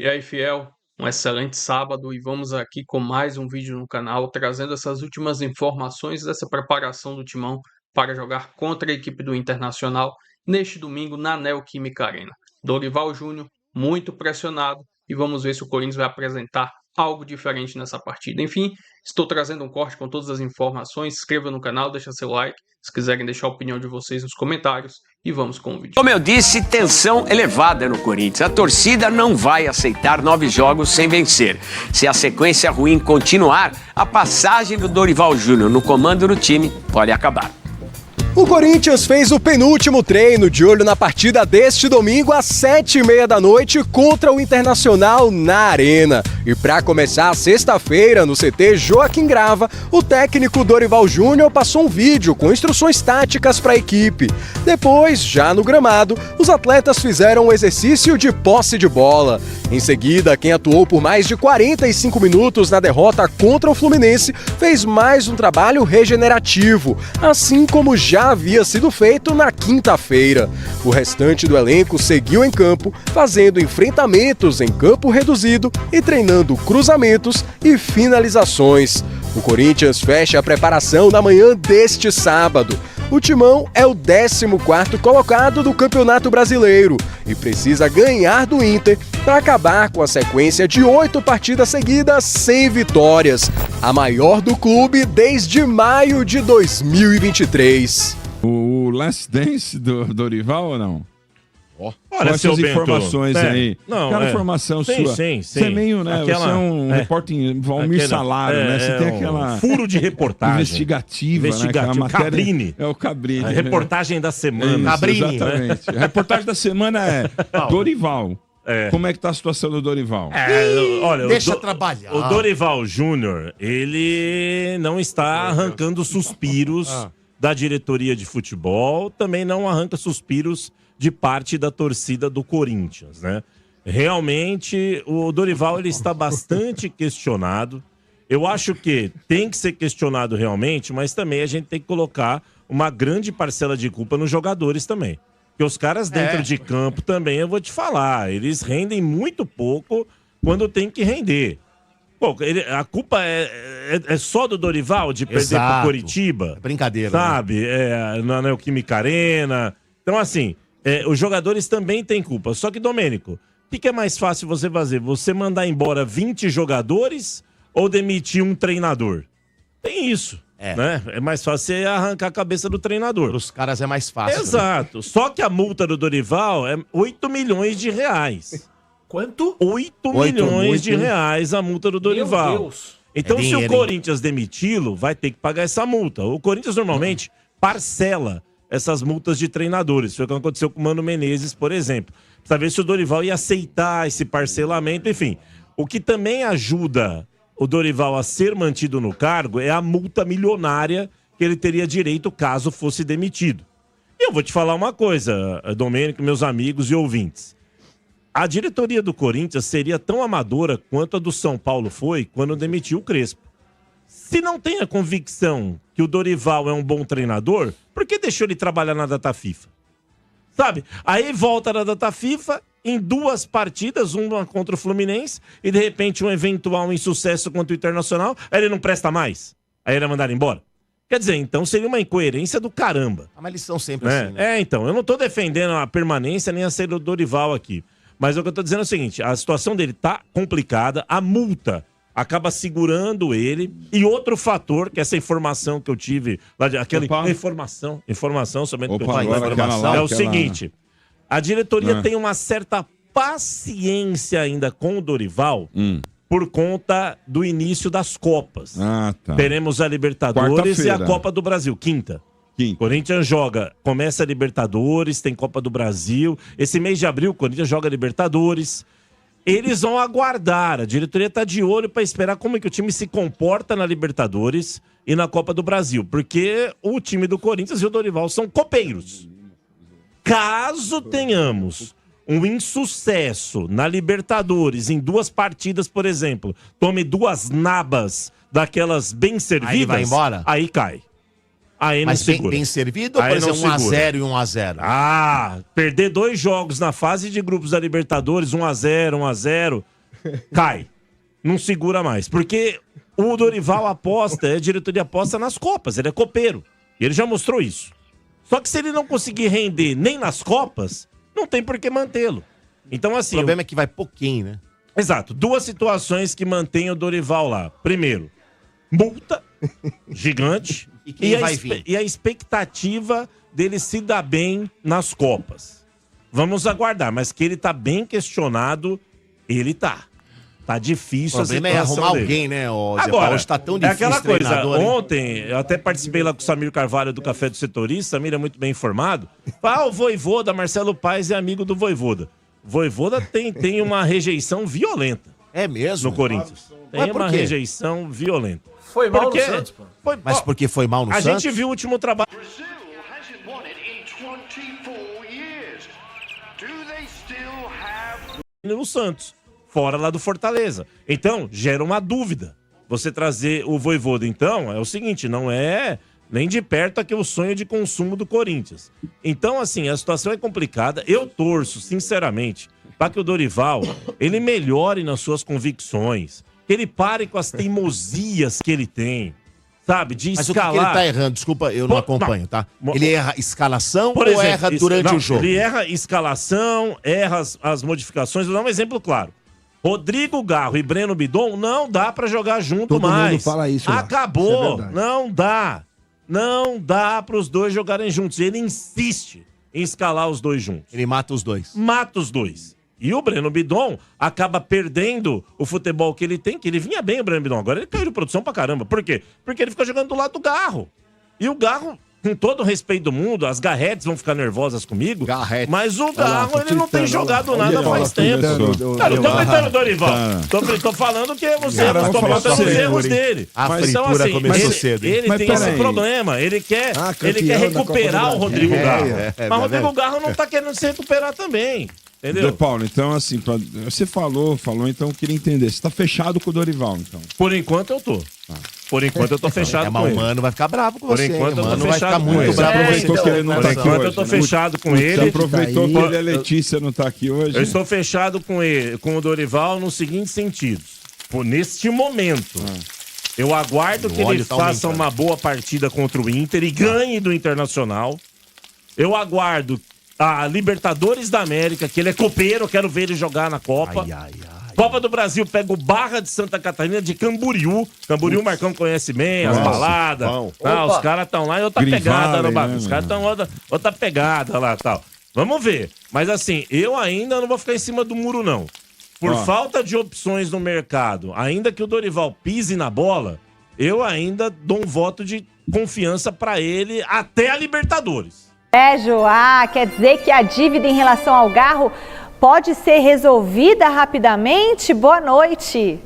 E aí, fiel, um excelente sábado e vamos aqui com mais um vídeo no canal, trazendo essas últimas informações dessa preparação do Timão para jogar contra a equipe do Internacional neste domingo na Neoquímica Arena. Dorival Júnior muito pressionado e vamos ver se o Corinthians vai apresentar algo diferente nessa partida. Enfim, estou trazendo um corte com todas as informações, se inscreva no canal, deixa seu like, se quiserem deixar a opinião de vocês nos comentários e vamos com o vídeo. Como eu disse, tensão elevada no Corinthians. A torcida não vai aceitar 9 jogos sem vencer. Se a sequência ruim continuar, a passagem do Dorival Júnior no comando do time pode acabar. O Corinthians fez o penúltimo treino de olho na partida deste domingo às 7h30 da noite contra o Internacional na Arena. E para começar a sexta-feira no CT Joaquim Grava, o técnico Dorival Júnior passou um vídeo com instruções táticas para a equipe. Depois, já no gramado, os atletas fizeram um exercício de posse de bola. Em seguida, quem atuou por mais de 45 minutos na derrota contra o Fluminense fez mais um trabalho regenerativo, assim como já havia sido feito na quinta-feira. O restante do elenco seguiu em campo, fazendo enfrentamentos em campo reduzido e treinando cruzamentos e finalizações. O Corinthians fecha a preparação na manhã deste sábado. O Timão é o 14º colocado do Campeonato Brasileiro e precisa ganhar do Inter para acabar com a sequência de 8 partidas seguidas sem vitórias, a maior do clube desde maio de 2023. O Last Dance do Dorival ou não? Olha, essas informações aí. Não, aquela informação sua. Sim. Você é meio, né? Você é um repórter Valmir Salário, né? Você tem aquela furo de reportagem. Investigativa, né? Aquela matéria... Cabrini. É o Cabrini. A reportagem da semana. Isso, Cabrini. Exatamente. A reportagem da semana é Dorival. Como é que tá a situação do Dorival? Olha, deixa trabalhar. O Dorival Júnior, ele não está arrancando suspiros da diretoria de futebol, também não arranca suspiros de parte da torcida do Corinthians, né? Realmente, o Dorival ele está bastante questionado. Eu acho que tem que ser questionado realmente, mas também a gente tem que colocar uma grande parcela de culpa nos jogadores também. Porque os caras dentro de campo também, eu vou te falar, eles rendem muito pouco quando tem que render. Pô, a culpa é só do Dorival de perder pro Coritiba? É brincadeira. Sabe? Né? Na Neoquímica Arena. Então, assim, os jogadores também têm culpa. Só que, Domênico, o que é mais fácil você fazer? Você mandar embora 20 jogadores ou demitir um treinador? Tem isso. Né? É mais fácil você arrancar a cabeça do treinador. Os caras é mais fácil. Exato. Né? Só que a multa do Dorival é 8 milhões de reais. Quanto? 8 milhões de reais a multa do Dorival. Meu Deus. Então, se o Corinthians demiti-lo, vai ter que pagar essa multa. O Corinthians normalmente parcela essas multas de treinadores. Foi o que aconteceu com o Mano Menezes, por exemplo. Pra ver se o Dorival ia aceitar esse parcelamento, enfim. O que também ajuda o Dorival a ser mantido no cargo é a multa milionária que ele teria direito caso fosse demitido. E eu vou te falar uma coisa, Domênico, meus amigos e ouvintes. A diretoria do Corinthians seria tão amadora quanto a do São Paulo foi quando demitiu o Crespo. Se não tem a convicção que o Dorival é um bom treinador, por que deixou ele trabalhar na data FIFA? Sabe? Aí volta na data FIFA, em 2 partidas, uma contra o Fluminense, e de repente um eventual insucesso contra o Internacional, aí ele não presta mais. Aí ele é mandado embora. Quer dizer, então seria uma incoerência do caramba. Mas eles são sempre assim, né? Então, eu não tô defendendo a permanência nem a saída do Dorival aqui. Mas o que eu tô dizendo é o seguinte, a situação dele tá complicada, a multa acaba segurando ele. E outro fator, que essa informação que eu tive, informação somente que eu tive, é o seguinte, a diretoria tem uma certa paciência ainda com o Dorival por conta do início das Copas. Teremos a Libertadores e a Copa do Brasil, quinta. Corinthians começa a Libertadores, tem Copa do Brasil. Esse mês de abril, o Corinthians joga Libertadores. Eles vão aguardar, a diretoria está de olho para esperar como é que o time se comporta na Libertadores e na Copa do Brasil. Porque o time do Corinthians e o Dorival são copeiros. Caso tenhamos um insucesso na Libertadores, em 2 partidas, por exemplo, tome 2 nabas daquelas bem servidas, aí vai embora? Aí cai. Aí Mas não segura. tem servido ou, Aí por exemplo, não segura. 1x0 e 1x0? Ah, perder 2 jogos na fase de grupos da Libertadores, 1x0, cai. Não segura mais. Porque o Dorival é diretor de aposta nas Copas, ele é copeiro. E ele já mostrou isso. Só que se ele não conseguir render nem nas Copas, não tem por que mantê-lo. Então, assim. O problema é que vai pouquinho, né? Exato. 2 situações que mantêm o Dorival lá. Primeiro, multa gigante. E quem vai vir? E a expectativa dele se dar bem nas Copas. Vamos aguardar, mas que ele tá bem questionado, ele tá. Tá difícil a situação dele. O problema é arrumar alguém, né? Agora, Hoje tá tão difícil aquela coisa, treinador, ontem, eu até participei lá com o Samir Carvalho do Café do Setorista, Samir é muito bem informado. O Vojvoda, Marcelo Paes é amigo do Vojvoda. Vojvoda tem uma rejeição violenta. É mesmo? No Corinthians. Tem uma rejeição violenta. Foi mal no Santos, pô. Mas porque foi mal no Santos? A gente viu o último trabalho no Santos, fora lá do Fortaleza. Então, gera uma dúvida. Você trazer o Vojvoda, então, é o seguinte, não é nem de perto aqui o sonho de consumo do Corinthians. Então, assim, a situação é complicada. Eu torço, sinceramente, para que o Dorival, ele melhore nas suas convicções, que ele pare com as teimosias que ele tem, sabe, de Mas escalar. o que ele tá errando? Desculpa, eu não acompanho, tá? Ele erra escalação ou exemplo, erra durante o jogo? Ele erra escalação, erra as modificações. Vou dar um exemplo claro. Rodrigo Garro e Breno Bidon não dá pra jogar junto Todo mais. mundo fala isso lá. Acabou. Isso é verdade. Não dá. Não dá pros dois jogarem juntos. Ele insiste em escalar os dois juntos. Ele mata os dois. Mata os dois. E o Breno Bidon acaba perdendo o futebol que ele tem, que ele vinha bem, o Breno Bidon. Agora ele caiu de produção pra caramba. Por quê? Porque ele fica jogando do lado do Garro. E o Garro, com todo o respeito do mundo, as Garretes vão ficar nervosas comigo. Garrete. Mas o Garro, tô ele não tem tritando, jogado olha lá. nada Olha lá, faz tô tempo. gritando, Cara, eu tô gritando, Dorival. Tá. Tô falando que os Cara, erros, tô vamos mostrando os falar erros sério, dele. A Mas, fritura começou cedo, hein? Ele Mas tem esse peraí. problema. Ele quer campeão da Copa recuperar do o Brasil. Rodrigo Garro. Mas o Rodrigo verdade. Garro não tá querendo se recuperar também. Entendeu? De Paulo, então assim, você falou, então eu queria entender. Você tá fechado com o Dorival, então? Por enquanto eu tô. Por enquanto eu tô fechado É, com mas o ele. Mano vai ficar bravo com Por você. enquanto eu tô Mano vai fechado ficar com muito ele. bravo com você. Aproveitou que ele não Por tá aqui enquanto hoje, eu tô né? fechado com Você ele. aproveitou que ele e a Letícia não tá aqui hoje. Eu estou fechado com ele, com o Dorival nos seguintes sentidos. Neste momento, eu aguardo que O óleo ele tá faça aumentando. uma boa partida contra o Inter e ganhe do Internacional. Eu aguardo a Libertadores da América, que ele é copeiro, eu quero ver ele jogar na Copa. Copa do Brasil, pega o Barra de Santa Catarina de Camboriú. Camboriú, o Marcão conhece bem, as baladas. Os caras estão lá em outra pegada no bagulho. Os caras estão outra pegada lá e tal. Vamos ver. Mas assim, eu ainda não vou ficar em cima do muro, não. Por falta de opções no mercado, ainda que o Dorival pise na bola, eu ainda dou um voto de confiança pra ele até a Libertadores. Quer dizer que a dívida em relação ao Garro pode ser resolvida rapidamente? Boa noite.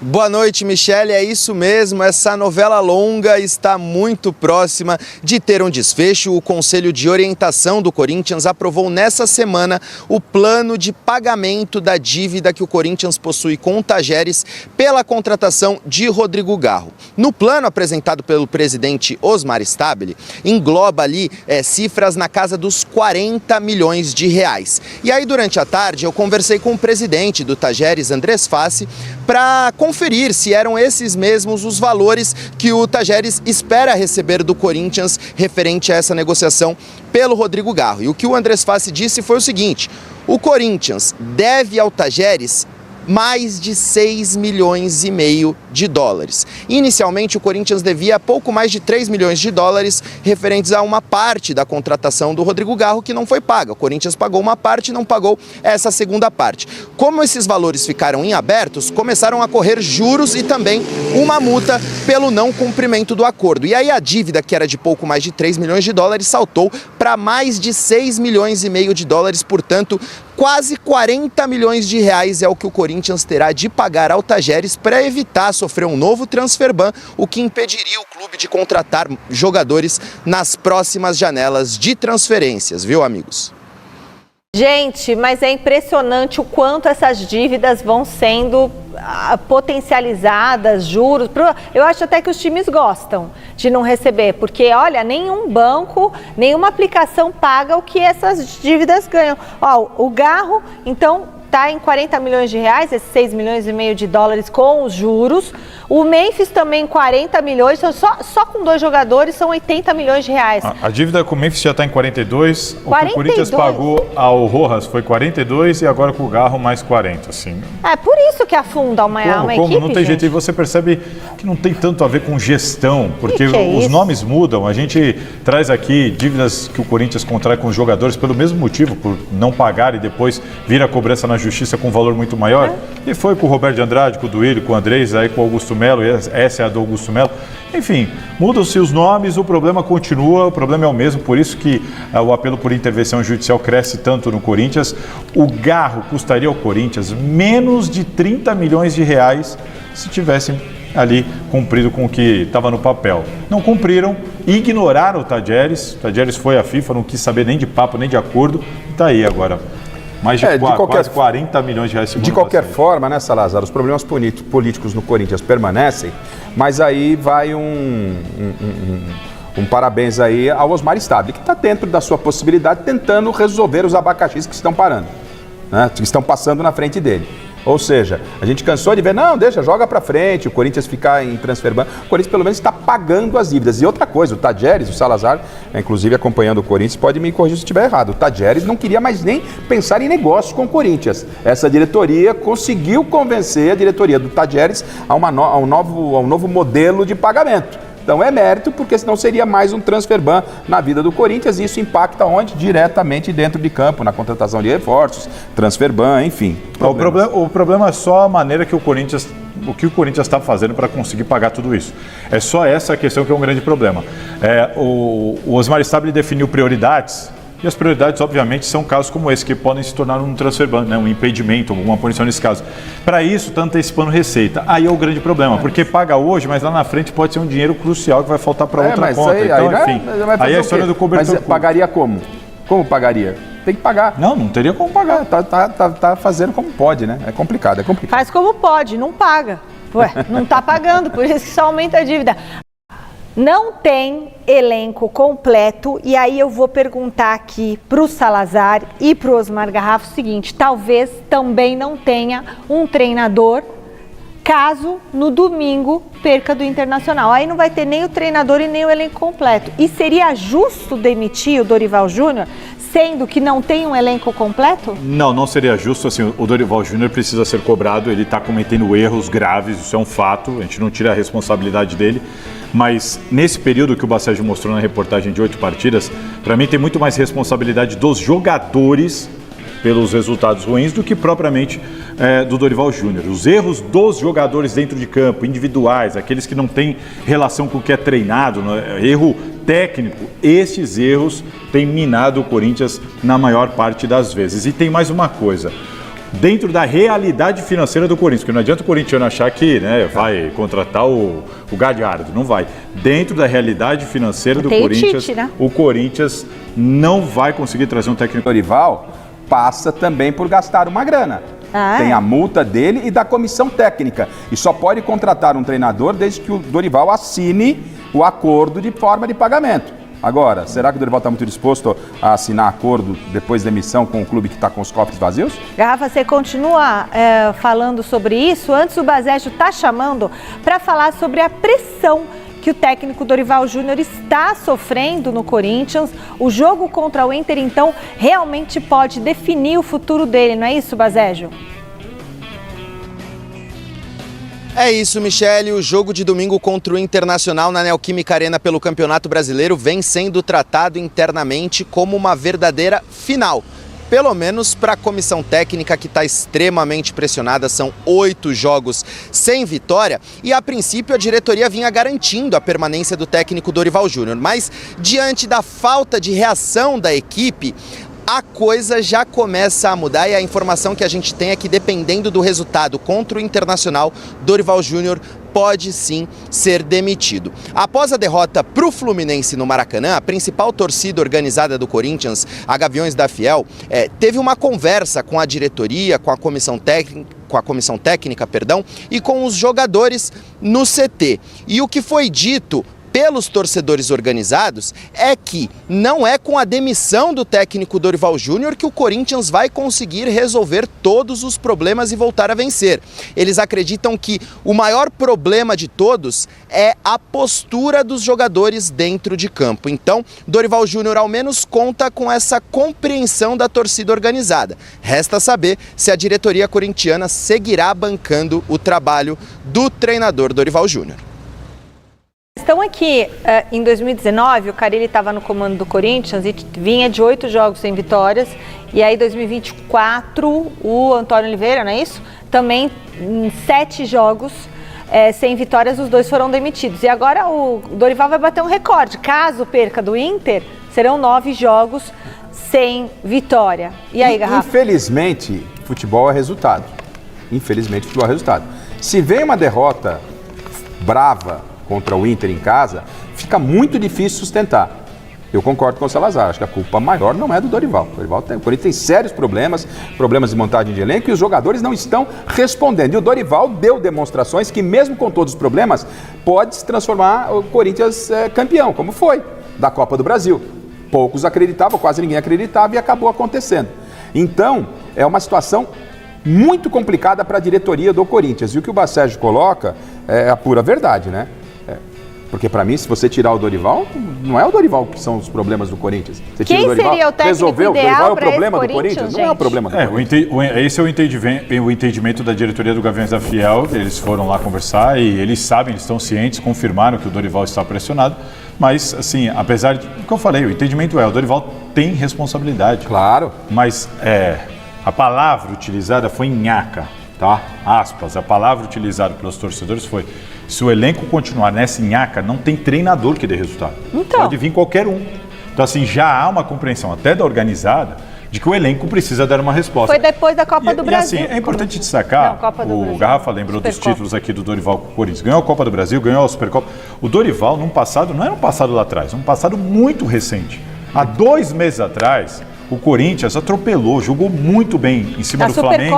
Boa noite, Michele. É isso mesmo, essa novela longa está muito próxima de ter um desfecho. O Conselho de Orientação do Corinthians aprovou nessa semana o plano de pagamento da dívida que o Corinthians possui com o Tajeres pela contratação de Rodrigo Garro. No plano apresentado pelo presidente Osmar Stabile, engloba ali cifras na casa dos 40 milhões de reais. E aí, durante a tarde, eu conversei com o presidente do Tajeres, Andrés Fassi, para conferir se eram esses mesmos os valores que o Tajeres espera receber do Corinthians referente a essa negociação pelo Rodrigo Garro. E o que o Andrés Fassi disse foi o seguinte: o Corinthians deve ao Tajeres mais de 6 milhões e meio de dólares. Inicialmente, o Corinthians devia pouco mais de 3 milhões de dólares referentes a uma parte da contratação do Rodrigo Garro que não foi paga. O Corinthians pagou uma parte e não pagou essa segunda parte. Como esses valores ficaram em abertos, começaram a correr juros e também uma multa pelo não cumprimento do acordo. E aí a dívida, que era de pouco mais de 3 milhões de dólares, saltou para mais de 6 milhões e meio de dólares, portanto, quase 40 milhões de reais é o que o Corinthians terá de pagar ao Tajeres para evitar sofrer um novo transfer ban, o que impediria o clube de contratar jogadores nas próximas janelas de transferências, viu, amigos? Gente, mas é impressionante o quanto essas dívidas vão sendo potencializadas, juros. Eu acho até que os times gostam de não receber, porque, olha, nenhum banco, nenhuma aplicação paga o que essas dívidas ganham. Ó, o Garro, então, está em 40 milhões de reais, esses 6 milhões e meio de dólares com os juros. O Memphis também 40 milhões, então só com 2 jogadores são 80 milhões de reais. A dívida com o Memphis já está em 42. O que o Corinthians pagou ao Rojas foi 42 e agora com o Garro mais 40. Assim. É por isso que afunda uma equipe, não tem jeito. E você percebe que não tem tanto a ver com gestão, porque os nomes mudam. A gente traz aqui dívidas que o Corinthians contrai com os jogadores pelo mesmo motivo, por não pagar e depois vir a cobrança na justiça com um valor muito maior. E foi com o Roberto de Andrade, com o Duílio, com o Andrés, aí com o Augusto Melo, essa é a do Augusto Melo. Enfim, mudam-se os nomes, o problema continua, o problema é o mesmo, por isso que o apelo por intervenção judicial cresce tanto no Corinthians. O Garro custaria ao Corinthians menos de 30 milhões de reais se tivessem ali cumprido com o que estava no papel. Não cumpriram, ignoraram o Tadjeres. O Tadjeres foi à FIFA, não quis saber nem de papo, nem de acordo, e está aí agora. Mais de quase 40 milhões de reais. De qualquer forma, né, Salazar, os problemas políticos no Corinthians permanecem, mas aí vai um parabéns aí ao Osmar Stabile, que está dentro da sua possibilidade, tentando resolver os abacaxis que estão parando, né, que estão passando na frente dele. Ou seja, a gente cansou de ver, não, deixa, joga pra frente, o Corinthians ficar em transfer ban. O Corinthians pelo menos está pagando as dívidas. E outra coisa, o Tadjeres, o Salazar, inclusive acompanhando o Corinthians, pode me corrigir se estiver errado. O Tadjeres não queria mais nem pensar em negócio com o Corinthians. Essa diretoria conseguiu convencer a diretoria do Tadjeres a um novo modelo de pagamento. Então é mérito, porque senão seria mais um transfer ban na vida do Corinthians, e isso impacta onde? Diretamente dentro de campo, na contratação de reforços, transfer ban, enfim. O problema é só a maneira que o Corinthians está fazendo para conseguir pagar tudo isso. É só essa questão que é um grande problema. O Osmar Stabile definiu prioridades, e as prioridades, obviamente, são casos como esse, que podem se tornar um transfer ban, né, um impedimento, uma punição nesse caso. Para isso, está antecipando receita. Aí é o grande problema, porque paga hoje, mas lá na frente pode ser um dinheiro crucial que vai faltar para outra conta. Aí é a história do cobertor. Mas pagaria como? Como pagaria? Tem que pagar. Não teria como pagar. Tá fazendo como pode, né? É complicado. Faz como pode, não paga. Ué, não está pagando, por isso que só aumenta a dívida. Não tem elenco completo, e aí eu vou perguntar aqui para o Salazar e para o Osmar Garrafo o seguinte: talvez também não tenha um treinador caso no domingo perca do Internacional. Aí não vai ter nem o treinador e nem o elenco completo. E seria justo demitir o Dorival Júnior, sendo que não tem um elenco completo? Não seria justo. Assim, o Dorival Júnior precisa ser cobrado, ele está cometendo erros graves, isso é um fato, a gente não tira a responsabilidade dele. Mas nesse período que o Bassege mostrou na reportagem de 8 partidas, para mim tem muito mais responsabilidade dos jogadores pelos resultados ruins do que propriamente do Dorival Júnior. Os erros dos jogadores dentro de campo, individuais, aqueles que não têm relação com o que é treinado, né? Erro técnico, esses erros têm minado o Corinthians na maior parte das vezes. E tem mais uma coisa: dentro da realidade financeira do Corinthians, porque não adianta o Corinthians achar que, né, vai contratar o Galhardo, não vai. Dentro da realidade financeira do Corinthians, Tite, né? O Corinthians não vai conseguir trazer um técnico. Dorival passa também por gastar uma grana. Tem a multa dele e da comissão técnica. E só pode contratar um treinador desde que o Dorival assine o acordo de forma de pagamento. Agora, será que o Dorival está muito disposto a assinar acordo depois da emissão com o clube que está com os cofres vazios? Garrafa, você continua falando sobre isso? Antes o Basejo está chamando para falar sobre a pressão que o técnico Dorival Júnior está sofrendo no Corinthians. O jogo contra o Inter, então, realmente pode definir o futuro dele, não é isso, Basejo? É isso, Michele. O jogo de domingo contra o Internacional na Neoquímica Arena pelo Campeonato Brasileiro vem sendo tratado internamente como uma verdadeira final. Pelo menos para a comissão técnica, que está extremamente pressionada. São 8 jogos sem vitória e, a princípio, a diretoria vinha garantindo a permanência do técnico Dorival Júnior. Mas, diante da falta de reação da equipe, a coisa já começa a mudar, e a informação que a gente tem é que, dependendo do resultado contra o Internacional, Dorival Júnior pode sim ser demitido. Após a derrota para o Fluminense no Maracanã, a principal torcida organizada do Corinthians, a Gaviões da Fiel, teve uma conversa com a diretoria, com a comissão técnica, e com os jogadores no CT. E o que foi dito pelos torcedores organizados é que não é com a demissão do técnico Dorival Júnior que o Corinthians vai conseguir resolver todos os problemas e voltar a vencer. Eles acreditam que o maior problema de todos é a postura dos jogadores dentro de campo. Então, Dorival Júnior ao menos conta com essa compreensão da torcida organizada. Resta saber se a diretoria corintiana seguirá bancando o trabalho do treinador Dorival Júnior. Então aqui, em 2019, o Carille estava no comando do Corinthians e vinha de 8 jogos sem vitórias. E aí, em 2024, o Antônio Oliveira, não é isso? Também em 7 jogos sem vitórias, os dois foram demitidos. E agora o Dorival vai bater um recorde. Caso perca do Inter, serão 9 jogos sem vitória. E aí, Garrafa? Infelizmente, futebol é resultado. Infelizmente, futebol é resultado. Se vem uma derrota brava contra o Inter em casa, fica muito difícil sustentar. Eu concordo com o Salazar, acho que a culpa maior não é do Dorival. O Corinthians tem sérios problemas de montagem de elenco e os jogadores não estão respondendo. E o Dorival deu demonstrações que mesmo com todos os problemas, pode se transformar o Corinthians campeão, como foi, da Copa do Brasil. Poucos acreditavam, quase ninguém acreditava e acabou acontecendo. Então, é uma situação muito complicada para a diretoria do Corinthians. E o que o Bassérgio coloca é a pura verdade, né? Porque para mim, se você tirar o Dorival, não é o Dorival que são os problemas do Corinthians. Você tira Quem o Dorival, seria o técnico resolveu, ideal o Dorival é o pra problema esse do Corinthians? Corinthians, Não é o gente? problema do Corinthians. Esse é o entendimento da diretoria do Gaviões da Fiel. Eles foram lá conversar e eles sabem, eles estão cientes, confirmaram que o Dorival está pressionado. Mas, assim, apesar de... O que eu falei, o entendimento o Dorival tem responsabilidade. Claro. Mas a palavra utilizada foi nhaca, tá? Aspas. A palavra utilizada pelos torcedores foi: se o elenco continuar nessa nhaca, não tem treinador que dê resultado. Então. Pode vir qualquer um. Então, assim, já há uma compreensão até da organizada de que o elenco precisa dar uma resposta. Foi depois da Copa do Brasil. E assim, é importante destacar, o Garrafa lembrou dos títulos aqui do Dorival com o Corinthians. Ganhou a Copa do Brasil, ganhou a Supercopa. O Dorival, num passado, não era um passado lá atrás, um passado muito recente. Há 2 meses atrás, o Corinthians atropelou, jogou muito bem em cima do Flamengo,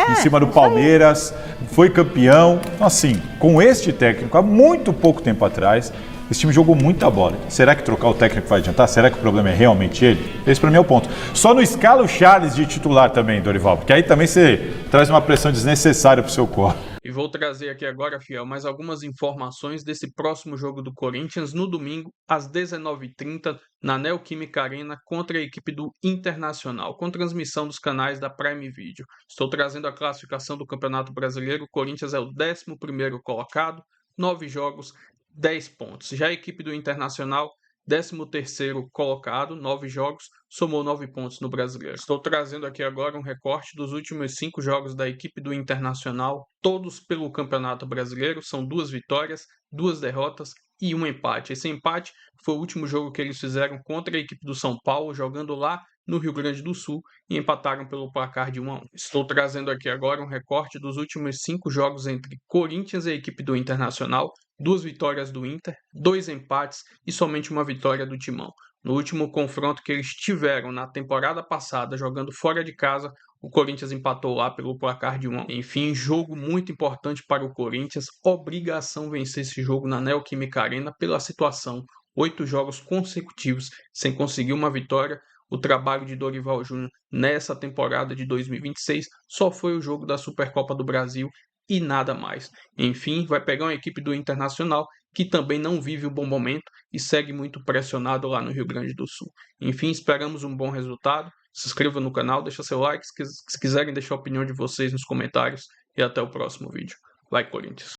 em cima do Palmeiras, foi campeão. Então, assim, com este técnico, há muito pouco tempo atrás, esse time jogou muita bola. Será que trocar o técnico vai adiantar? Será que o problema é realmente ele? Esse para mim é o ponto. Só não escala o Charles de titular também, Dorival, porque aí também você traz uma pressão desnecessária para o seu corpo. E vou trazer aqui agora, Fiel, mais algumas informações desse próximo jogo do Corinthians no domingo, às 19h30, na Neoquímica Arena, contra a equipe do Internacional, com transmissão dos canais da Prime Video. Estou trazendo a classificação do Campeonato Brasileiro. O Corinthians é o 11º colocado, 9 jogos, 10 pontos. Já a equipe do Internacional, 13º colocado, 9 jogos, somou 9 pontos no Brasileiro. Estou trazendo aqui agora um recorte dos últimos 5 jogos da equipe do Internacional, todos pelo Campeonato Brasileiro. São 2 vitórias, 2 derrotas e 1 empate. Esse empate foi o último jogo que eles fizeram contra a equipe do São Paulo, jogando lá no Rio Grande do Sul, e empataram pelo placar de 1-1. Estou trazendo aqui agora um recorte dos últimos 5 jogos entre Corinthians e a equipe do Internacional. 2 vitórias do Inter, 2 empates e somente 1 vitória do Timão. No último confronto que eles tiveram na temporada passada, jogando fora de casa, o Corinthians empatou lá pelo placar de 1-1. Enfim, jogo muito importante para o Corinthians. Obrigação vencer esse jogo na Neoquímica Arena pela situação. 8 jogos consecutivos sem conseguir uma vitória. O trabalho de Dorival Júnior nessa temporada de 2026 só foi o jogo da Supercopa do Brasil e nada mais. Enfim, vai pegar uma equipe do Internacional que também não vive um bom momento e segue muito pressionado lá no Rio Grande do Sul. Enfim, esperamos um bom resultado. Se inscreva no canal, deixa seu like, se quiserem deixar a opinião de vocês nos comentários, e até o próximo vídeo. Vai, Corinthians!